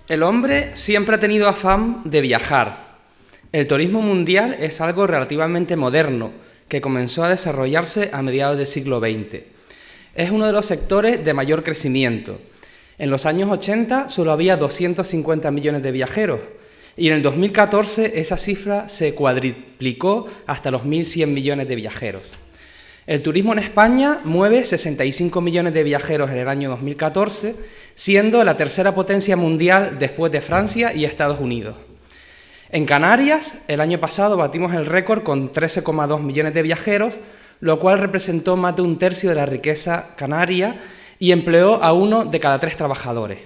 El hombre siempre ha tenido afán de viajar. El turismo mundial es algo relativamente moderno, que comenzó a desarrollarse a mediados del siglo XX. Es uno de los sectores de mayor crecimiento. En los años 80 solo había 250 millones de viajeros y en el 2014 esa cifra se cuadriplicó hasta los 1.100 millones de viajeros. El turismo en España mueve 65 millones de viajeros en el año 2014, siendo la tercera potencia mundial después de Francia y Estados Unidos. En Canarias, el año pasado batimos el récord con 13,2 millones de viajeros, lo cual representó más de un tercio de la riqueza canaria y empleó a 1 de cada 3 trabajadores,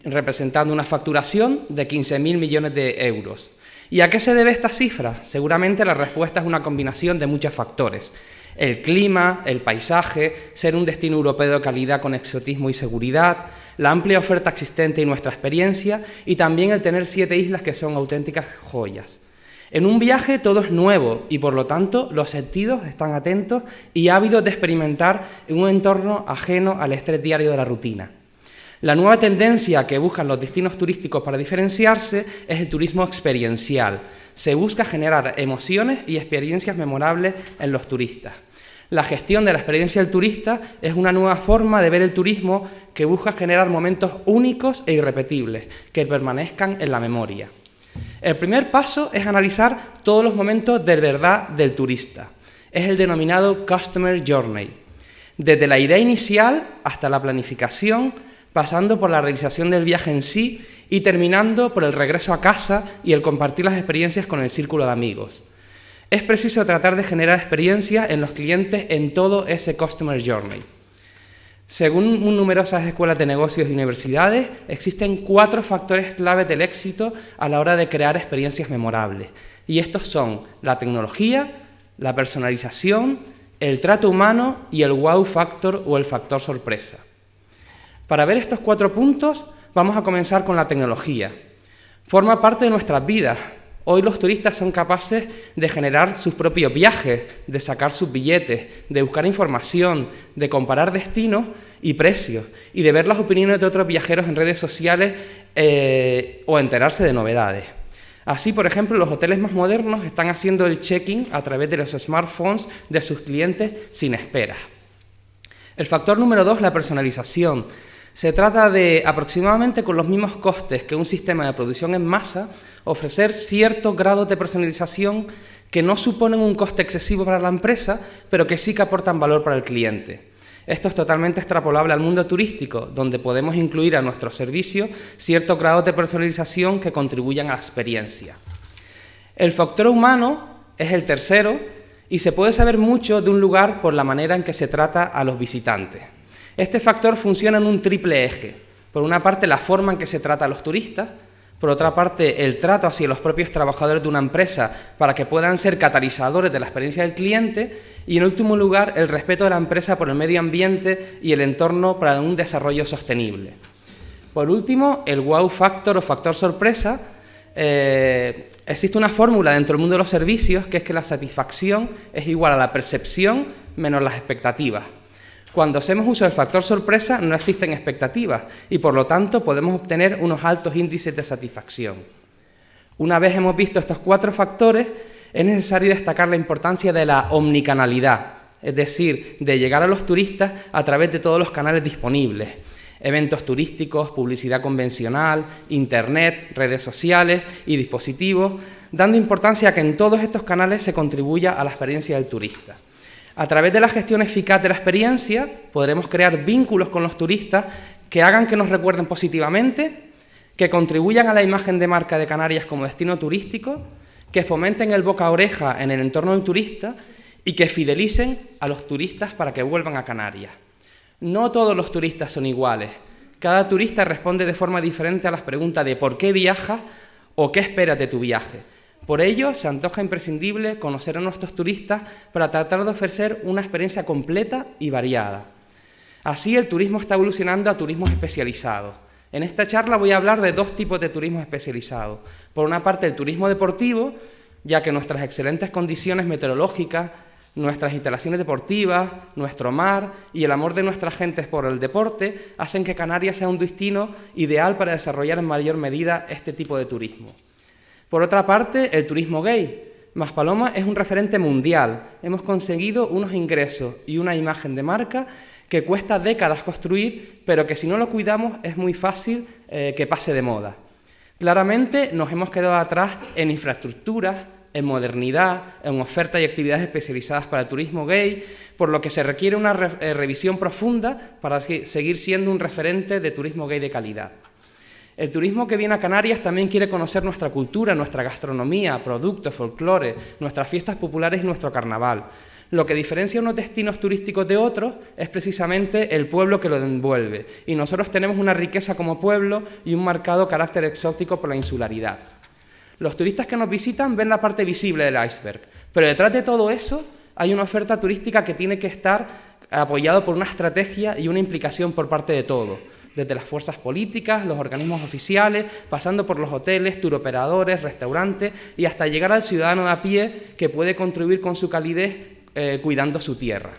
representando una facturación de 15.000 millones de euros. ¿Y a qué se debe esta cifra? Seguramente la respuesta es una combinación de muchos factores. El clima, el paisaje, ser un destino europeo de calidad con exotismo y seguridad, la amplia oferta existente y nuestra experiencia, y también el tener 7 islas que son auténticas joyas. En un viaje todo es nuevo y, por lo tanto, los sentidos están atentos y ávidos de experimentar en un entorno ajeno al estrés diario de la rutina. La nueva tendencia que buscan los destinos turísticos para diferenciarse es el turismo experiencial. Se busca generar emociones y experiencias memorables en los turistas. La gestión de la experiencia del turista es una nueva forma de ver el turismo que busca generar momentos únicos e irrepetibles, que permanezcan en la memoria. El primer paso es analizar todos los momentos de verdad del turista. Es el denominado Customer Journey. Desde la idea inicial hasta la planificación, pasando por la realización del viaje en sí y terminando por el regreso a casa y el compartir las experiencias con el círculo de amigos. Es preciso tratar de generar experiencias en los clientes en todo ese Customer Journey. Según numerosas escuelas de negocios y universidades, existen 4 factores claves del éxito a la hora de crear experiencias memorables. Y estos son la tecnología, la personalización, el trato humano y el wow factor o el factor sorpresa. Para ver estos 4 puntos, vamos a comenzar con la tecnología. Forma parte de nuestras vidas. Hoy los turistas son capaces de generar sus propios viajes, de sacar sus billetes, de buscar información, de comparar destinos y precios, y de ver las opiniones de otros viajeros en redes sociales o enterarse de novedades. Así, por ejemplo, los hoteles más modernos están haciendo el check-in a través de los smartphones de sus clientes sin espera. El factor número 2, la personalización. Se trata de, aproximadamente con los mismos costes que un sistema de producción en masa, ofrecer ciertos grados de personalización que no suponen un coste excesivo para la empresa, pero que sí que aportan valor para el cliente. Esto es totalmente extrapolable al mundo turístico, donde podemos incluir a nuestros servicios ciertos grados de personalización que contribuyan a la experiencia. El factor humano es el tercero y se puede saber mucho de un lugar por la manera en que se trata a los visitantes. Este factor funciona en un triple eje. Por una parte, la forma en que se trata a los turistas. Por otra parte, el trato hacia los propios trabajadores de una empresa para que puedan ser catalizadores de la experiencia del cliente. Y, en último lugar, el respeto de la empresa por el medio ambiente y el entorno para un desarrollo sostenible. Por último, el wow factor o factor sorpresa. Existe una fórmula dentro del mundo de los servicios que es que la satisfacción es igual a la percepción menos las expectativas. Cuando hacemos uso del factor sorpresa no existen expectativas y por lo tanto podemos obtener unos altos índices de satisfacción. Una vez hemos visto estos 4 factores, es necesario destacar la importancia de la omnicanalidad, es decir, de llegar a los turistas a través de todos los canales disponibles. Eventos turísticos, publicidad convencional, internet, redes sociales y dispositivos, dando importancia a que en todos estos canales se contribuya a la experiencia del turista. A través de la gestión eficaz de la experiencia, podremos crear vínculos con los turistas que hagan que nos recuerden positivamente, que contribuyan a la imagen de marca de Canarias como destino turístico, que fomenten el boca a oreja en el entorno del turista y que fidelicen a los turistas para que vuelvan a Canarias. No todos los turistas son iguales. Cada turista responde de forma diferente a las preguntas de ¿por qué viajas? O ¿qué esperas de tu viaje? Por ello, se antoja imprescindible conocer a nuestros turistas para tratar de ofrecer una experiencia completa y variada. Así, el turismo está evolucionando a turismos especializados. En esta charla voy a hablar de 2 tipos de turismo especializados. Por una parte, el turismo deportivo, ya que nuestras excelentes condiciones meteorológicas Nuestras instalaciones deportivas, nuestro mar y el amor de nuestras gentes por el deporte hacen que Canarias sea un destino ideal para desarrollar en mayor medida este tipo de turismo. Por otra parte, el turismo gay. Maspalomas es un referente mundial. Hemos conseguido unos ingresos y una imagen de marca que cuesta décadas construir, pero que si no lo cuidamos es muy fácil que pase de moda. Claramente nos hemos quedado atrás en infraestructuras, en modernidad, en oferta y actividades especializadas para el turismo gay, por lo que se requiere una revisión profunda para seguir siendo un referente de turismo gay de calidad. El turismo que viene a Canarias también quiere conocer nuestra cultura, nuestra gastronomía, productos, folclore, nuestras fiestas populares y nuestro carnaval. Lo que diferencia unos destinos turísticos de otros es precisamente el pueblo que lo envuelve, y nosotros tenemos una riqueza como pueblo y un marcado carácter exótico por la insularidad. Los turistas que nos visitan ven la parte visible del iceberg, pero detrás de todo eso hay una oferta turística que tiene que estar apoyada por una estrategia y una implicación por parte de todos, desde las fuerzas políticas, los organismos oficiales, pasando por los hoteles, turoperadores, restaurantes y hasta llegar al ciudadano de a pie que puede contribuir con su calidez cuidando su tierra.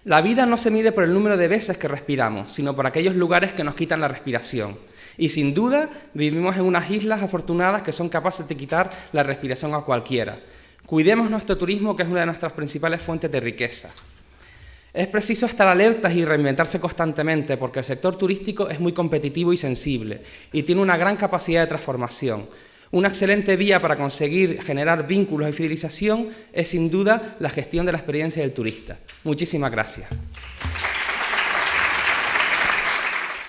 La vida no se mide por el número de veces que respiramos, sino por aquellos lugares que nos quitan la respiración. Y sin duda vivimos en unas islas afortunadas que son capaces de quitar la respiración a cualquiera. Cuidemos nuestro turismo, que es una de nuestras principales fuentes de riqueza. Es preciso estar alertas y reinventarse constantemente, porque el sector turístico es muy competitivo y sensible, y tiene una gran capacidad de transformación. Una excelente vía para conseguir generar vínculos y fidelización es sin duda la gestión de la experiencia del turista. Muchísimas gracias.